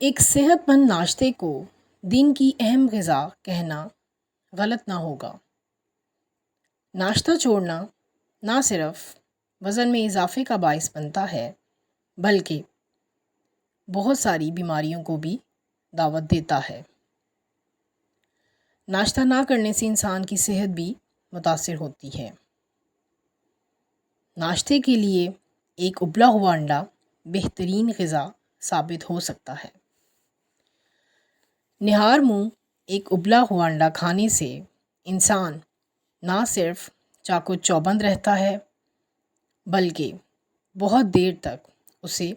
ایک صحت مند ناشتے کو دن کی اہم غذا کہنا غلط نہ ہوگا۔ ناشتہ چھوڑنا نہ صرف وزن میں اضافے کا باعث بنتا ہے بلکہ بہت ساری بیماریوں کو بھی دعوت دیتا ہے۔ ناشتہ نہ کرنے سے انسان کی صحت بھی متاثر ہوتی ہے۔ ناشتے کے لیے ایک ابلا ہوا انڈا بہترین غذا ثابت ہو سکتا ہے۔ نہار منہ ایک ابلا ہوا انڈا کھانے سے انسان نہ صرف چاق و چوبند رہتا ہے بلکہ بہت دیر تک اسے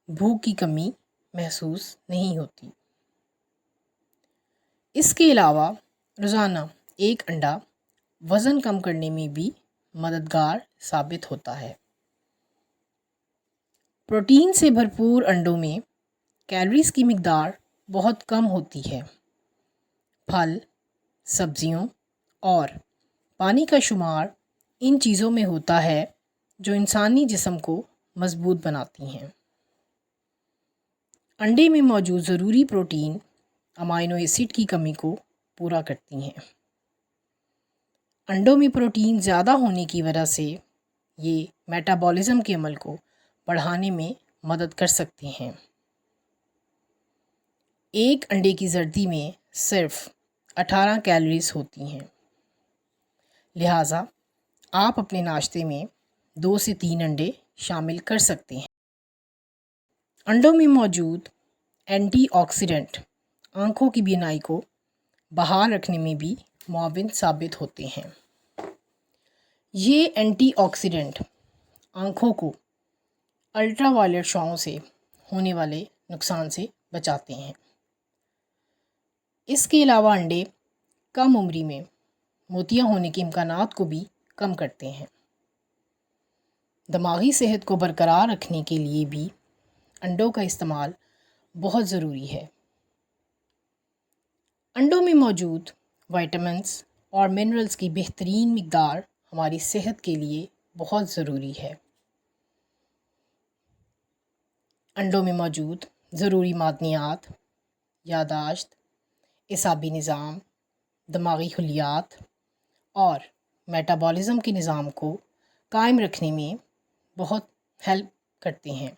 بھوک کی کمی محسوس نہیں ہوتی۔ اس کے علاوہ روزانہ ایک انڈا وزن کم کرنے میں بھی مددگار ثابت ہوتا ہے۔ پروٹین سے بھرپور انڈوں میں کیلوریز کی مقدار بہت کم ہوتی ہے۔ پھل، سبزیوں اور پانی کا شمار ان چیزوں میں ہوتا ہے جو انسانی جسم کو مضبوط بناتی ہیں۔ انڈے میں موجود ضروری پروٹین امائنو ایسڈ کی کمی کو پورا کرتی ہیں۔ انڈوں میں پروٹین زیادہ ہونے کی وجہ سے یہ میٹابولزم کے عمل کو بڑھانے میں مدد کر سکتے ہیں۔ ایک انڈے کی زردی میں صرف 18 کیلوریز ہوتی ہیں، لہٰذا آپ اپنے ناشتے میں 2 سے 3 انڈے شامل کر سکتے ہیں۔ انڈوں میں موجود اینٹی آکسیڈنٹ آنکھوں کی بینائی کو بحال رکھنے میں بھی معاون ثابت ہوتے ہیں۔ یہ اینٹی آکسیڈنٹ آنکھوں کو الٹرا وائلٹ شعاؤں سے ہونے والے نقصان سے بچاتے ہیں۔ اس کے علاوہ انڈے کم عمری میں موتیاں ہونے کے امکانات کو بھی کم کرتے ہیں۔ دماغی صحت کو برقرار رکھنے کے لیے بھی انڈوں کا استعمال بہت ضروری ہے۔ انڈوں میں موجود وائٹامنس اور منرلز کی بہترین مقدار ہماری صحت کے لیے بہت ضروری ہے۔ انڈوں میں موجود ضروری معدنیات یادداشت، اعصابی نظام، دماغی خلیات اور میٹابولزم کے نظام کو قائم رکھنے میں بہت ہیلپ کرتے ہیں۔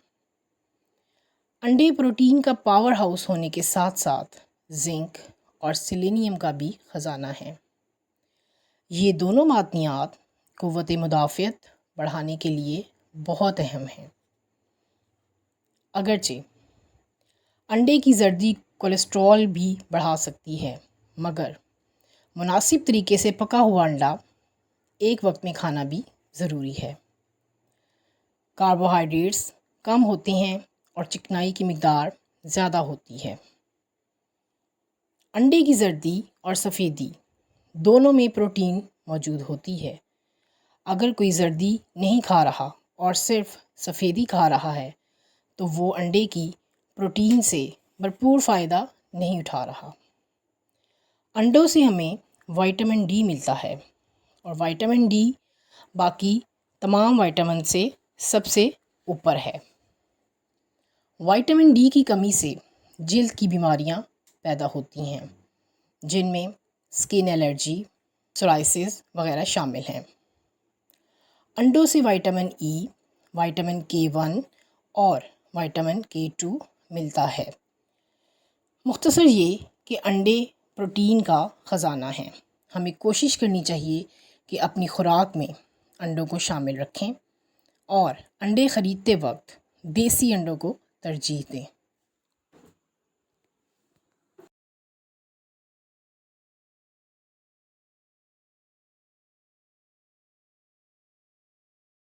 انڈے پروٹین کا پاور ہاؤس ہونے کے ساتھ ساتھ زنک اور سیلینیم کا بھی خزانہ ہیں۔ یہ دونوں معدنیات قوت مدافعت بڑھانے کے لیے بہت اہم ہیں۔ اگرچہ انڈے کی زردی کولیسٹرول بھی بڑھا سکتی ہے، مگر مناسب طریقے سے پکا ہوا انڈا ایک وقت میں کھانا بھی ضروری ہے۔ کاربوہائیڈریٹس کم ہوتے ہیں اور چکنائی کی مقدار زیادہ ہوتی ہے۔ انڈے کی زردی اور سفیدی دونوں میں پروٹین موجود ہوتی ہے۔ اگر کوئی زردی نہیں کھا رہا اور صرف سفیدی کھا رہا ہے تو وہ انڈے کی پروٹین سے بھرپور فائدہ نہیں اٹھا رہا۔ انڈوں سے ہمیں وائٹامن ڈی ملتا ہے اور وائٹامن ڈی باقی تمام وائٹامن سے سب سے اوپر ہے۔ وائٹامن ڈی کی کمی سے جلد کی بیماریاں پیدا ہوتی ہیں، جن میں اسکن الرجی، سورائسس وغیرہ شامل ہیں۔ انڈوں سے وائٹامن ای، وائٹامن K1 اور وائٹامن K2 ملتا ہے۔ مختصر یہ کہ انڈے پروٹین کا خزانہ ہیں۔ ہمیں کوشش کرنی چاہیے کہ اپنی خوراک میں انڈوں کو شامل رکھیں اور انڈے خریدتے وقت دیسی انڈوں کو ترجیح دیں۔